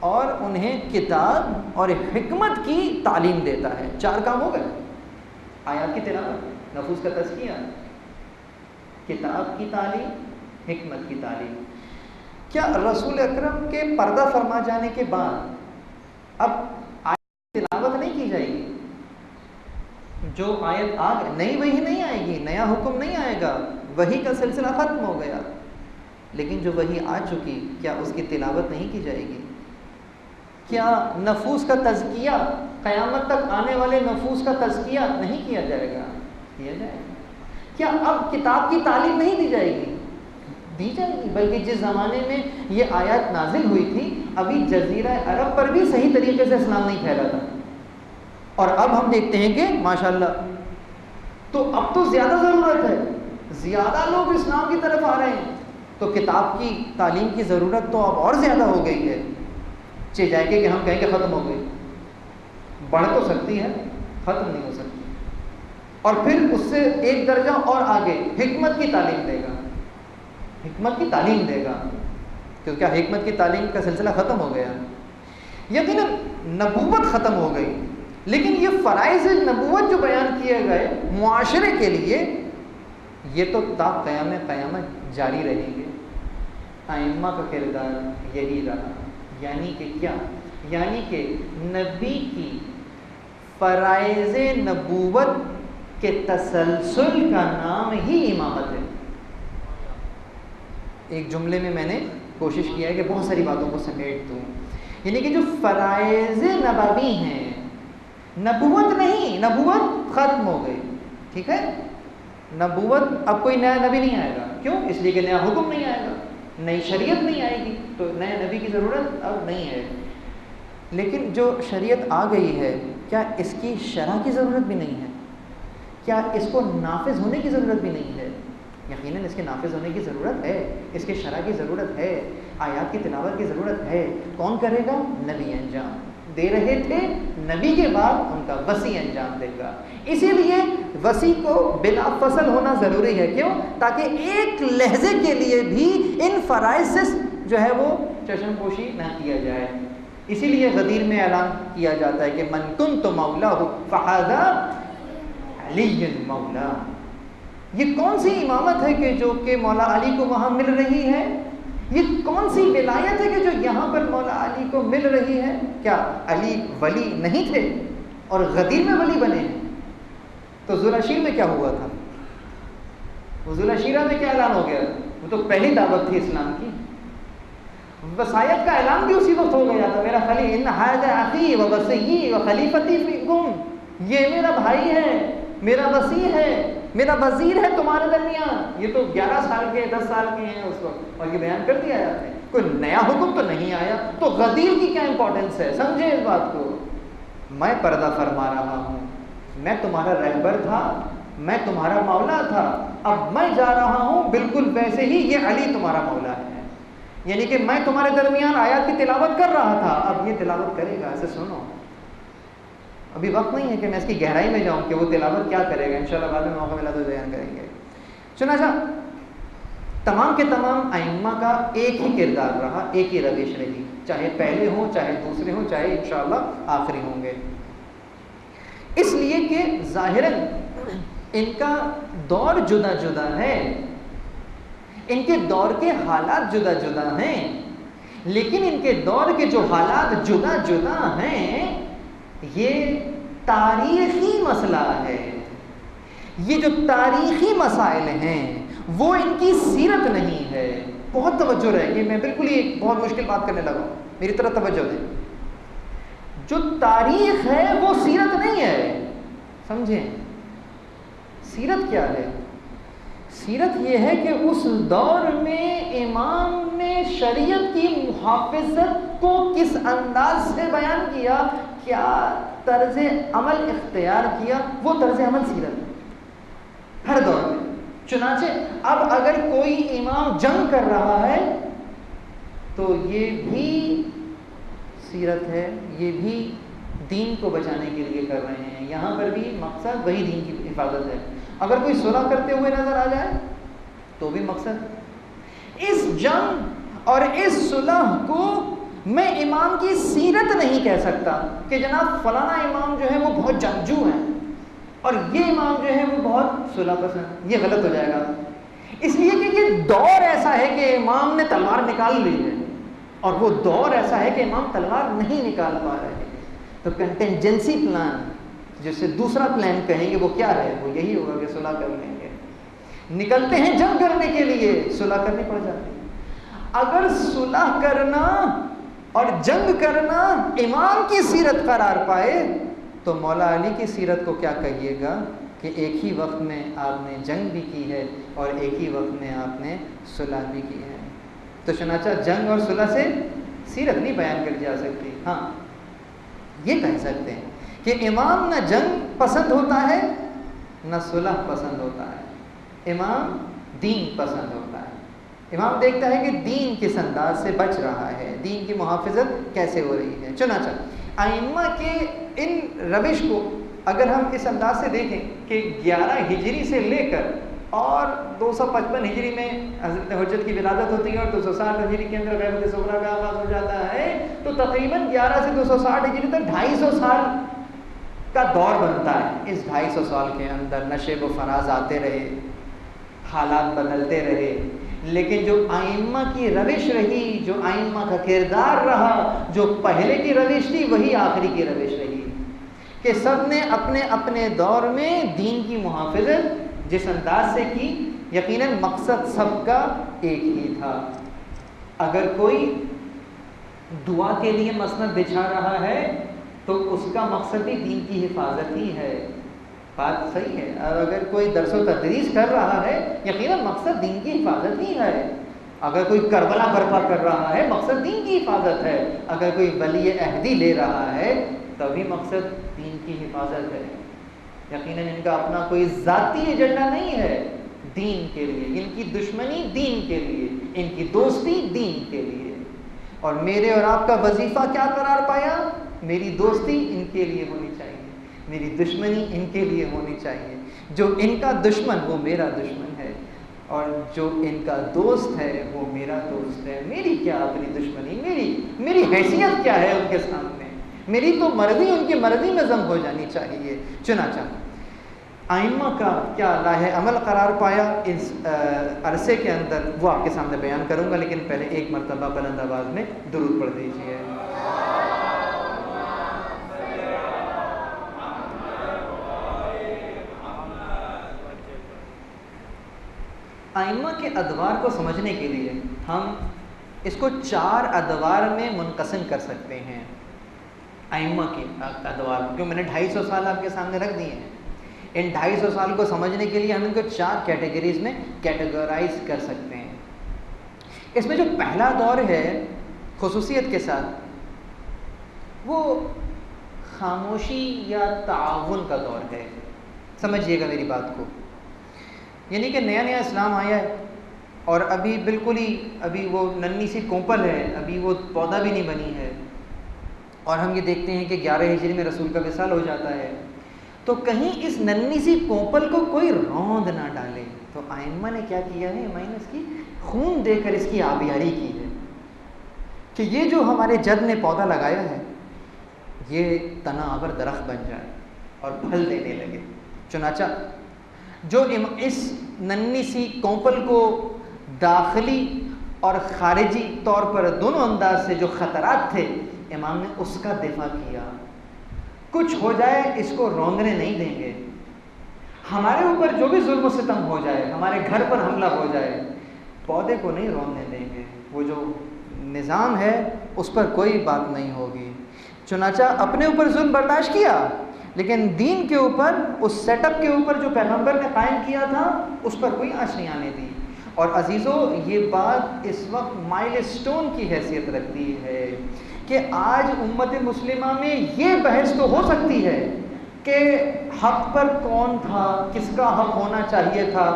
اور انہیں کتاب اور حکمت کی تعلیم دیتا ہے۔ 4 کام ہو گئے، آیات کی تلاوت، نفوس کا تزکیہ، کتاب کی تعلیم، حکمت کی تعلیم۔ کیا رسول اکرم کے پردہ فرما جانے کے بعد اب آیت تلاوت نہیں کی جائے گی؟ جو آیت آ گئی نئی وحی نہیں آئے گی، نیا حکم نہیں آئے گا، وحی کا سلسلہ ختم ہو گیا، لیکن جو وحی آ چکی کیا اس کی تلاوت نہیں کی جائے گی؟ کیا نفوس کا تزکیہ، قیامت تک آنے والے نفوس کا تزکیہ نہیں کیا جائے گا؟ کیا جائے گا۔ کیا اب کتاب کی تعلیم نہیں دی جائے گی؟ دی جائے گی، بلکہ جس زمانے میں یہ آیات نازل ہوئی تھی ابھی جزیرہ عرب پر بھی صحیح طریقے سے اسلام نہیں پھیلا تھا، اور اب ہم دیکھتے ہیں کہ ماشاءاللہ تو اب تو زیادہ ضرورت ہے، زیادہ لوگ اسلام کی طرف آ رہے ہیں، تو کتاب کی تعلیم کی ضرورت تو اب اور زیادہ ہو گئی ہے۔ چاہے جائے کہ ہم کہیں کہ ختم ہو گئی، بڑھ تو سکتی ہے، ختم نہیں ہو سکتی۔ اور پھر اس سے ایک درجہ اور آگے حکمت کی تعلیم دے گا، حکمت کی تعلیم دے گا۔ کیونکہ حکمت کی تعلیم کا سلسلہ ختم ہو گیا. یقیناً نبوت ختم ہو گئی، لیکن یہ فرائض نبوت جو بیان کیے گئے معاشرے کے لیے، یہ تو تا قیامت جاری رہیں گے. ائمہ کا کردار یہی رہا. یعنی کہ کیا؟ یعنی کہ نبی کی فرائض نبوت کے تسلسل کا نام ہی امامت ہے. ایک جملے میں نے کوشش کیا ہے کہ بہت ساری باتوں کو سمیٹ دوں. یعنی کہ جو فرائض نبوی ہیں، نبوت نہیں، نبوت ختم ہو گئی. ٹھیک ہے، نبوت اب کوئی نیا نبی نہیں آئے گا. کیوں؟ اس لیے کہ نیا حکم نہیں آئے گا، نئی شریعت نہیں آئے گی، تو نئے نبی کی ضرورت اب نہیں ہے. لیکن جو شریعت آ گئی ہے، کیا اس کی شرح کی ضرورت بھی نہیں ہے؟ کیا اس کو نافذ ہونے کی ضرورت بھی نہیں ہے؟ یقیناً اس کے نافذ ہونے کی ضرورت ہے، اس کے شرح کی ضرورت ہے، آیات کی تلاوت کی ضرورت ہے. کون کرے گا؟ نبی انجام دے رہے تھے، نبی کے بعد ان کا وسیع انجام دے گا. اسی لیے وسیع کو بلا فصل ہونا ضروری ہے. کیوں؟ تاکہ ایک لحظے کے لیے بھی ان فرائض سے جو ہے وہ چشم پوشی نہ کیا جائے. اسی لیے غدیر میں اعلان کیا جاتا ہے کہ من کنت مولاہ فہذا علی مولا. یہ کون سی امامت ہے کہ جو کہ مولا علی کو وہاں مل رہی ہے؟ یہ کون سی ولایت ہے کہ جو یہاں پر مولا علی کو مل رہی ہے؟ کیا علی ولی نہیں تھے اور غدیر میں ولی بنے ہیں؟ تو ذوالعشیر میں کیا ہوا تھا؟ وہ ذوالعشیرہ میں کیا اعلان ہو گیا؟ وہ تو پہلی دعوت تھی اسلام کی. وصایت کا اعلان بھی اسی وقت ہو گیا تھا. میرا خلیل ان ھذا اخی و وصی و خلیفتی فیکم، یہ میرا بھائی ہے، میرا وصی ہے، میرا وزیر ہے تمہارے درمیان. یہ تو 11 سال کے 10 سال کے ہیں اس وقت، اور یہ بیان کر دیا آپ نے. کوئی نیا حکم تو نہیں آیا. تو غدیر کی کیا امپورٹنس ہے؟ سمجھے اس بات کو. میں پردہ فرما رہا ہوں، میں تمہارا رہبر تھا، میں تمہارا مولا تھا، اب میں جا رہا ہوں بالکل ویسے ہی یہ علی تمہارا مولا ہے. یعنی کہ میں تمہارے درمیان آیات کی تلاوت کر رہا تھا، اب یہ تلاوت کرے گا. ایسے سنو، ابھی وقت نہیں ہے کہ میں اس کی گہرائی میں جاؤں کہ وہ تلاوت کیا کرے گا. انشاءاللہ بعد میں موقع ملا تو بیان کریں گے. چنانچہ تمام کے تمام ائمہ کا ایک ہی کردار رہا، ایک ہی روش رہی، چاہے پہلے ہوں، چاہے دوسرے ہوں، چاہے انشاءاللہ آخری ہوں گے. اس لیے کہ ظاہراً ان کا دور جدا جدا ہے، ان کے دور کے حالات جدا جدا ہیں، لیکن ان کے دور کے جو حالات جدا جدا ہیں یہ تاریخی مسئلہ ہے. یہ جو تاریخی مسائل ہیں وہ ان کی سیرت نہیں ہے. بہت توجہ رہے گی، میں بالکل ہی ایک بہت مشکل بات کرنے لگا ہوں، میری طرف توجہ دیں. جو تاریخ ہے وہ سیرت نہیں ہے. سمجھیں سیرت کیا ہے؟ سیرت یہ ہے کہ اس دور میں امام نے شریعت کی محافظت کو کس انداز سے بیان کیا، کیا طرز عمل اختیار کیا، وہ طرز عمل سیرت ہے ہر دور میں. چنانچہ اب اگر کوئی امام جنگ کر رہا ہے تو یہ بھی سیرت ہے، یہ بھی دین کو بچانے کے لیے کر رہے ہیں. یہاں پر بھی مقصد وہی دین کی حفاظت ہے. اگر کوئی صلح کرتے ہوئے نظر آ جائے تو بھی مقصد. اس جنگ اور اس صلح کو میں امام کی سیرت نہیں کہہ سکتا کہ جناب فلانا امام جو ہے وہ بہت جنگجو ہیں اور یہ امام جو ہے وہ بہت صلح پسند. یہ غلط ہو جائے گا، اس لیے کہ یہ دور ایسا ہے کہ امام نے تلوار نکال لی ہے اور وہ دور ایسا ہے کہ امام تلوار نہیں نکال پا رہے. تو کنٹینجنسی پلان جسے دوسرا پلان کہیں گے وہ کیا ہے؟ وہ یہی ہوگا کہ صلح کر لیں گے. نکلتے ہیں جنگ کرنے کے لیے، صلح کرنی پڑ جاتی ہے. اگر صلح کرنا اور جنگ کرنا امام کی سیرت قرار پائے تو مولا علی کی سیرت کو کیا کہیے گا کہ ایک ہی وقت میں آپ نے جنگ بھی کی ہے اور ایک ہی وقت میں آپ نے صلح بھی کی ہے. تو چنانچہ جنگ اور صلح سے سیرت نہیں بیان کر جا سکتی. ہاں یہ کہہ سکتے ہیں کہ امام نہ جنگ پسند ہوتا ہے نہ صلح پسند ہوتا ہے، امام دین پسند ہوتا ہے. امام دیکھتا ہے کہ دین کس انداز سے بچ رہا ہے، دین کی محافظت کیسے ہو رہی ہے. چنانچہ ائمہ کے ان روش کو اگر ہم اس انداز سے دیکھیں کہ 11 ہجری سے لے کر اور 255 ہجری میں حضرت حجت کی ولادت ہوتی ہے اور 260 ہجری کے اندر غیبت صغریٰ کا آغاز ہو جاتا ہے، تو تقریباً 11 سے 260 ہجری تک 250 سال کا دور بنتا ہے۔ اس 250 سال کے اندر نشیب و فراز آتے رہے، حالات بدلتے رہے، لیکن جو ائمہ کی روش رہی، جو ائمہ کا کردار رہا، جو پہلے کی روش تھی وہی آخری کی روش رہی، کہ سب نے اپنے اپنے دور میں دین کی محافظت جس انداز سے کی، یقیناً مقصد سب کا ایک ہی تھا۔ اگر کوئی دعا کے لیے مسند بچھا رہا ہے تو اس کا مقصد بھی دین کی حفاظت ہی ہے، بات صحیح ہے۔ اور اگر کوئی درس و تدریس کر رہا ہے یقیناً مقصد دین کی حفاظت ہی ہے۔ اگر کوئی کربلا برپا کر رہا ہے مقصد دین کی حفاظت ہے۔ اگر کوئی ولی عہدی لے رہا ہے تبھی مقصد دین کی حفاظت ہے۔ یقیناً ان کا اپنا کوئی ذاتی ایجنڈا نہیں ہے، دین کے لیے ان کی دشمنی دین کے لیے، ان کی دوستی دین کے لیے۔ اور میرے اور آپ کا وظیفہ کیا قرار پایا؟ میری دوستی ان کے لیے ہونی چاہیے، میری دشمنی ان کے لیے ہونی چاہیے۔ جو ان کا دشمن وہ میرا دشمن ہے، اور جو ان کا دوست ہے وہ میرا دوست ہے۔ میری کیا اپنی دشمنی، میری حیثیت کیا ہے ان کے سامنے؟ میری تو مرضی ان کی مرضی میں ضم ہو جانی چاہیے۔ چنانچہ ائمہ کا کیا لاہ عمل قرار پایا اس عرصے کے اندر، وہ آپ کے سامنے بیان کروں گا، لیکن پہلے ایک مرتبہ بلند آواز میں درود پڑھ دیجیے۔ ائمہ کے ادوار کو سمجھنے کے لیے ہم اس کو 4 ادوار میں منقسم کر سکتے ہیں۔ ائمہ کے ادوار جو میں نے 250 سال آپ کے سامنے رکھ دیے ہیں، ان 250 سال کو سمجھنے کے لیے ہم ان کو 4 کیٹیگریز میں کیٹیگرائز کر سکتے ہیں۔ اس میں جو پہلا دور ہے خصوصیت کے ساتھ، وہ خاموشی یا تعاون کا دور ہے۔ سمجھیے گا میری بات کو، یعنی کہ نیا نیا اسلام آیا ہے اور ابھی بالکل ہی ابھی وہ ننھی سی کوپل ہے، ابھی وہ پودا بھی نہیں بنی ہے، اور ہم یہ دیکھتے ہیں کہ 11 ہجری میں رسول کا وصال ہو جاتا ہے، تو کہیں اس ننھی سی کوپل کو کوئی روند نہ ڈالے۔ تو ائمہ نے کیا کیا ہے؟ ائمہ نے اس کی خون دے کر اس کی آبیاری کی ہے کہ یہ جو ہمارے جد نے پودا لگایا ہے یہ تنا آور درخت بن جائے اور پھل دینے لگے۔ چنانچہ جو اس ننھی سی کوپل کو داخلی اور خارجی طور پر دونوں انداز سے جو خطرات تھے، امام نے اس کا دفاع کیا۔ کچھ ہو جائے اس کو روندنے نہیں دیں گے، ہمارے اوپر جو بھی ظلم و ستم ہو جائے، ہمارے گھر پر حملہ ہو جائے، پودے کو نہیں روندنے دیں گے، وہ جو نظام ہے اس پر کوئی بات نہیں ہوگی۔ چنانچہ اپنے اوپر ظلم برداشت کیا، لیکن دین کے اوپر، اس سیٹ اپ کے اوپر جو پیغمبر نے قائم کیا تھا اس پر کوئی آنچ نہیں آنے دی۔ اور عزیزو، یہ بات اس وقت مائل سٹون کی حیثیت رکھتی ہے کہ آج امت مسلمہ میں یہ بحث تو ہو سکتی ہے کہ حق پر کون تھا، کس کا حق ہونا چاہیے تھا،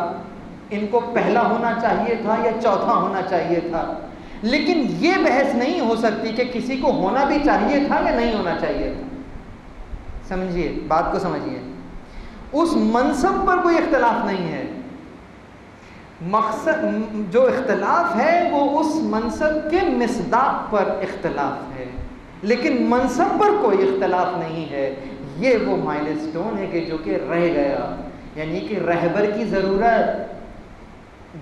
ان کو پہلا ہونا چاہیے تھا یا چوتھا ہونا چاہیے تھا، لیکن یہ بحث نہیں ہو سکتی کہ کسی کو ہونا بھی چاہیے تھا یا نہیں ہونا چاہیے تھا۔ سمجھیے بات کو، سمجھیے، اس منصب پر کوئی اختلاف نہیں ہے، مقصد جو اختلاف ہے وہ اس منصب کے مصداق پر اختلاف ہے، لیکن منصب پر کوئی اختلاف نہیں ہے۔ یہ وہ مائل سٹون ہے کہ جو کہ رہ گیا، یعنی کہ رہبر کی ضرورت،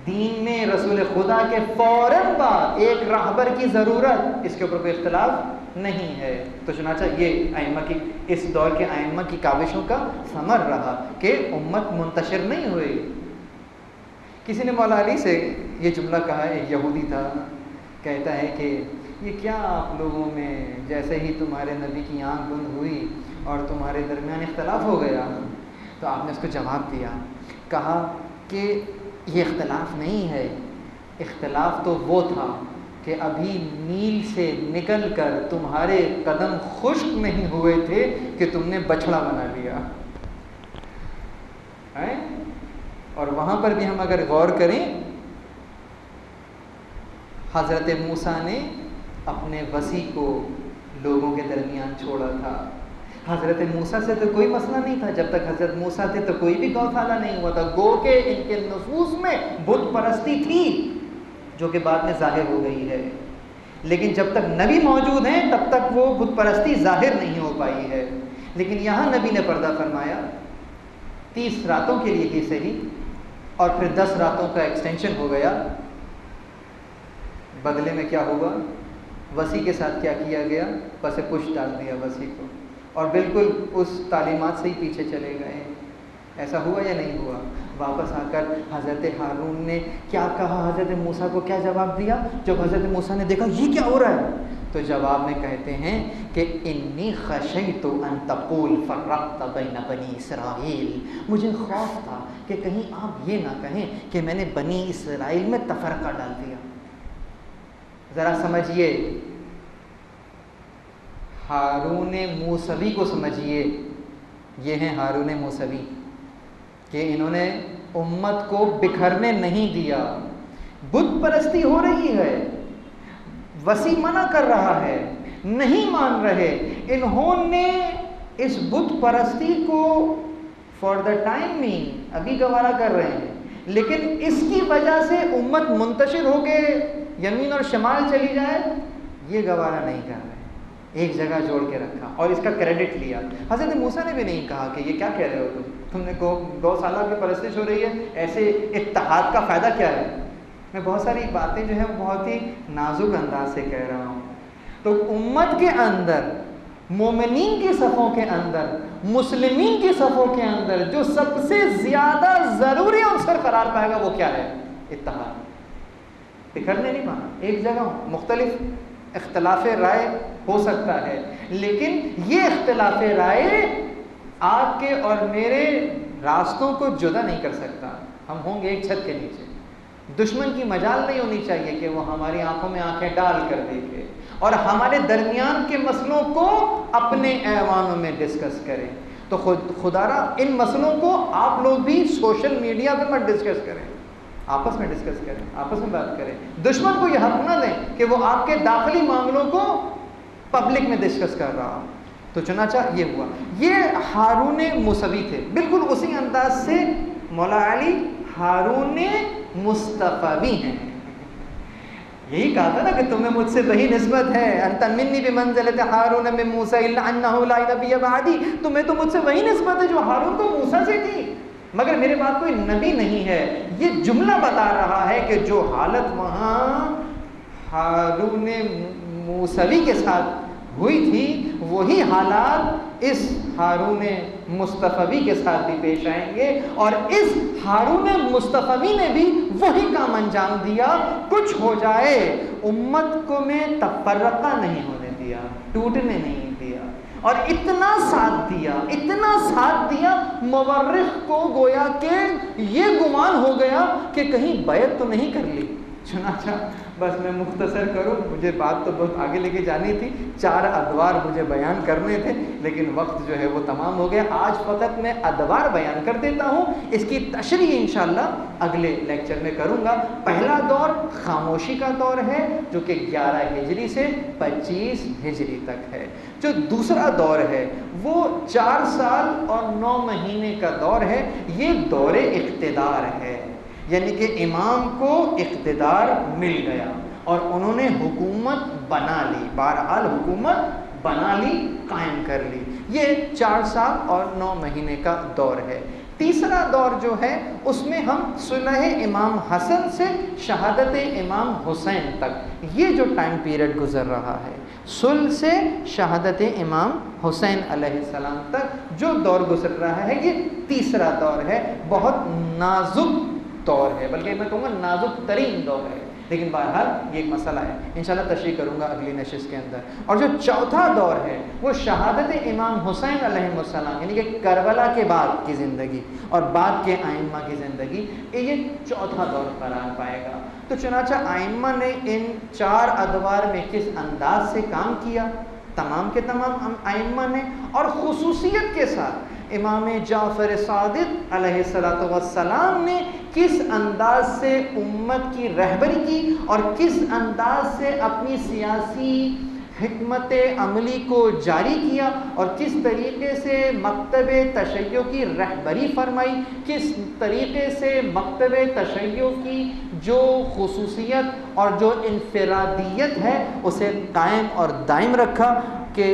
دین میں رسول خدا کے فوراً بعد ایک راہبر کی ضرورت، اس کے اوپر کوئی اختلاف نہیں ہے۔ تو چنانچہ یہ ائمہ کی، اس دور کے ائمہ کی کاوشوں کا ثمر رہا کہ امت منتشر نہیں ہوئی۔ کسی نے مولا علی سے یہ جملہ کہا، ایک یہودی تھا، کہتا ہے کہ یہ کیا آپ لوگوں میں جیسے ہی تمہارے نبی کی آنکھ بند ہوئی اور تمہارے درمیان اختلاف ہو گیا؟ تو آپ نے اس کو جواب دیا، کہا کہ یہ اختلاف نہیں ہے، اختلاف تو وہ تھا کہ ابھی نیل سے نکل کر تمہارے قدم خشک نہیں ہوئے تھے کہ تم نے بچھڑا بنا لیا۔ اور وہاں پر بھی ہم اگر غور کریں، حضرت موسیٰ نے اپنے وصی کو لوگوں کے درمیان چھوڑا تھا، حضرت موسیٰ سے تو کوئی مسئلہ نہیں تھا، جب تک حضرت موسیٰ تھے تو کوئی بھی گوشالہ نہیں ہوا تھا، گو کہ ان کے نفوس میں بت پرستی تھی جو کہ بعد میں ظاہر ہو گئی ہے، لیکن جب تک نبی موجود ہیں تب تک وہ بت پرستی ظاہر نہیں ہو پائی ہے۔ لیکن یہاں نبی نے پردہ فرمایا، 30 راتوں کے لیے ہی صحیح، اور پھر 10 راتوں کا ایکسٹینشن ہو گیا۔ بدلے میں کیا ہوا؟ وسیع کے ساتھ کیا کیا گیا؟ پس پش ڈال دیا وسیع کو، اور بالکل اس تعلیمات سے ہی پیچھے چلے گئے۔ ایسا ہوا یا نہیں ہوا؟ واپس آ کر حضرت ہارون نے کیا کہا؟ حضرت موسیٰ کو کیا جواب دیا جب حضرت موسیٰ نے دیکھا یہ کیا ہو رہا ہے؟ تو جواب میں کہتے ہیں کہ انی خشیت ان تقول فرقت بین بنی اسرائیل، مجھے خوف تھا کہ کہیں آپ یہ نہ کہیں کہ میں نے بنی اسرائیل میں تفرقہ ڈال دیا۔ ذرا سمجھیے، ہارون موسوی کو سمجھیے، یہ ہیں ہارون موسوی کہ انہوں نے امت کو بکھرنے نہیں دیا۔ بت پرستی ہو رہی ہے، وسیع منع کر رہا ہے، نہیں مان رہے، انہوں نے اس بت پرستی کو فار دا ٹائم ابھی گوارا کر رہے ہیں، لیکن اس کی وجہ سے امت منتشر ہو کے یمین اور شمال چلی جائے یہ گوارا نہیں کر رہے، ایک جگہ جوڑ کے رکھا اور اس کا کریڈٹ لیا۔ حضرت موسیٰ نے بھی نہیں کہا کہ یہ کیا کہہ رہے ہو تم نے گوشالہ کی پرستش ہو رہی ہے، ایسے اتحاد کا فائدہ کیا ہے؟ میں بہت ساری باتیں جو ہیں بہت ہی نازک انداز سے کہہ رہا ہوں۔ تو امت کے اندر، مومنین کی صفوں کے اندر، مسلمین کی صفوں کے اندر جو سب سے زیادہ ضروری عنصر قرار پائے گا وہ کیا ہے؟ اتحاد۔ بکھرنے نہیں پانا، ایک جگہ مختلف اختلاف رائے ہو سکتا ہے، لیکن یہ اختلاف رائے آپ کے اور میرے راستوں کو جدا نہیں کر سکتا۔ ہم ہوں گے ایک چھت کے نیچے، دشمن کی مجال نہیں ہونی چاہیے کہ وہ ہماری آنکھوں میں آنکھیں ڈال کر دیکھے اور ہمارے درمیان کے مسئلوں کو اپنے ایوانوں میں ڈسکس کریں۔ تو خدارا ان مسئلوں کو آپ لوگ بھی سوشل میڈیا پہ مت ڈسکس کریں، آپس میں ڈسکس کریں، آپس میں بات کریں۔ دشمن کو یہ حق نہ دیں کہ وہ آپ کے داخلی معاملوں کو پبلک میں ڈسکس کر رہا ہو۔ تو چنانچہ یہ ہوا، یہ ہارون موسوی تھے، بالکل اسی انداز سے مولا علی ہارون مصطفی ہیں۔ یہی کہا تھا نا کہ تمہیں مجھ سے وہی نسبت ہے، انت منی بمنزلۃ ہارون من موسیٰ الا انہ لا نبی بعدی، تمہیں تو مجھ سے وہی نسبت ہے جو ہارون کو موسیٰ سے تھی، مگر میرے بعد کوئی نبی نہیں ہے۔ یہ جملہ بتا رہا ہے کہ جو حالت وہاں ہارون موسوی کے ساتھ ہوئی تھی وہی حالات اس ہارون مصطفی کے ساتھ بھی پیش آئیں گے، اور اس ہارون مصطفی نے بھی وہی کام انجام دیا۔ کچھ ہو جائے امت کو میں تفرقہ نہیں ہونے دیا، ٹوٹنے نہیں دیا، اور اتنا ساتھ دیا مورخ کو گویا کہ یہ گمان ہو گیا کہ کہیں بیعت تو نہیں کر لی۔ چنانچہ بس میں مختصر کروں، مجھے بات تو بہت آگے لے کے جانی تھی، 4 ادوار مجھے بیان کرنے تھے، لیکن وقت جو ہے وہ تمام ہو گیا۔ آج فقط میں ادوار بیان کر دیتا ہوں، اس کی تشریح انشاءاللہ اگلے لیکچر میں کروں گا۔ پہلا دور خاموشی کا دور ہے جو کہ 11 ہجری سے 25 ہجری تک ہے۔ جو دوسرا دور ہے وہ 4 سال اور 9 مہینے کا دور ہے، یہ دور اقتدار ہے، یعنی کہ امام کو اقتدار مل گیا اور انہوں نے حکومت بنا لی، بہرحال حکومت بنا لی، قائم کر لی۔ یہ 4 سال اور 9 مہینے کا دور ہے۔ تیسرا دور جو ہے اس میں ہم صلح امام حسن سے شہادت امام حسین تک، یہ جو ٹائم پیریڈ گزر رہا ہے، صلح سے شہادت امام حسین علیہ السلام تک جو دور گزر رہا ہے، یہ تیسرا دور ہے۔ بہت نازک دور ہے، بلکہ میں کہوں گا نازک ترین دور ہے، لیکن بہرحال یہ ایک مسئلہ ہے، انشاءاللہ تشریح کروں گا اگلی نشست کے اندر۔ اور جو چوتھا دور ہے وہ شہادت امام حسین علیہ السلام، یعنی کہ کربلا کے بعد کی زندگی اور بعد کے ائمہ کی زندگی، یہ چوتھا دور قرار پائے گا۔ تو چنانچہ ائمہ نے ان 4 ادوار میں کس انداز سے کام کیا، تمام کے تمام ائمہ نے، اور خصوصیت کے ساتھ امام جعفر صادق علیہ السلام نے کس انداز سے امت کی رہبری کی اور کس انداز سے اپنی سیاسی حکمت عملی کو جاری کیا اور کس طریقے سے مکتب تشیع کی رہبری فرمائی، کس طریقے سے مکتب تشیع کی جو خصوصیت اور جو انفرادیت ہے اسے قائم اور دائم رکھا کہ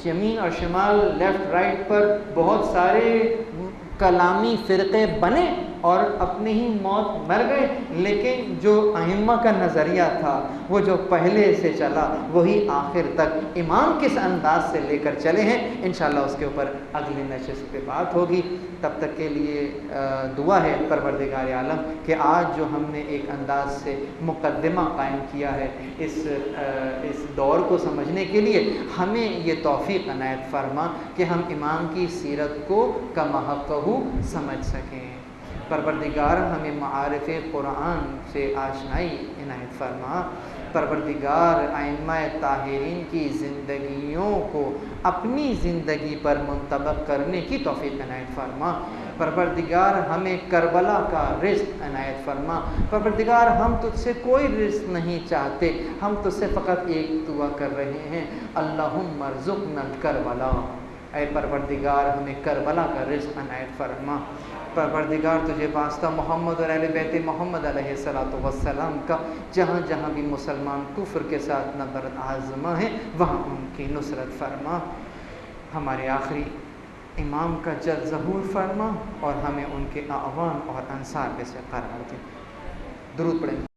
یمین اور شمال، لیفٹ رائٹ پر بہت سارے کلامی فرقے بنے اور اپنی ہی موت مر گئے، لیکن جو ائمہ کا نظریہ تھا وہ جو پہلے سے چلا وہی آخر تک امام کس انداز سے لے کر چلے ہیں، انشاءاللہ اس کے اوپر اگلی نشست پہ بات ہوگی۔ تب تک کے لیے دعا ہے پروردگار عالم کہ آج جو ہم نے ایک انداز سے مقدمہ قائم کیا ہے اس دور کو سمجھنے کے لیے، ہمیں یہ توفیق عنایت فرما کہ ہم امام کی سیرت کو کما حقہ سمجھ سکیں۔ پروردگار ہمیں معارف قرآن سے آشنائی عنایت فرما۔ پروردگار ائمہ طاہرین کی زندگیوں کو اپنی زندگی پر منطبق کرنے کی توفیق عنایت فرما۔ پروردگار ہمیں کربلا کا رزق عنایت فرما۔ پروردگار ہم تجھ سے کوئی رزق نہیں چاہتے، ہم تجھ سے فقط ایک دعا کر رہے ہیں، اللہم ارزقنا الکربلا۔ اے پروردگار ہمیں کربلا کا رزق عنایت فرما۔ پروردگار تجھے واسطہ محمد اور اہل بیت محمد علیہ السلام کا جہاں جہاں بھی مسلمان کفر کے ساتھ نبرد آزما ہیں وہاں ان کی نصرت فرما۔ ہمارے آخری امام کا جلد ظہور فرما اور ہمیں ان کے اعوان اور انصار میں سے قرار دے۔ درود پڑھیں۔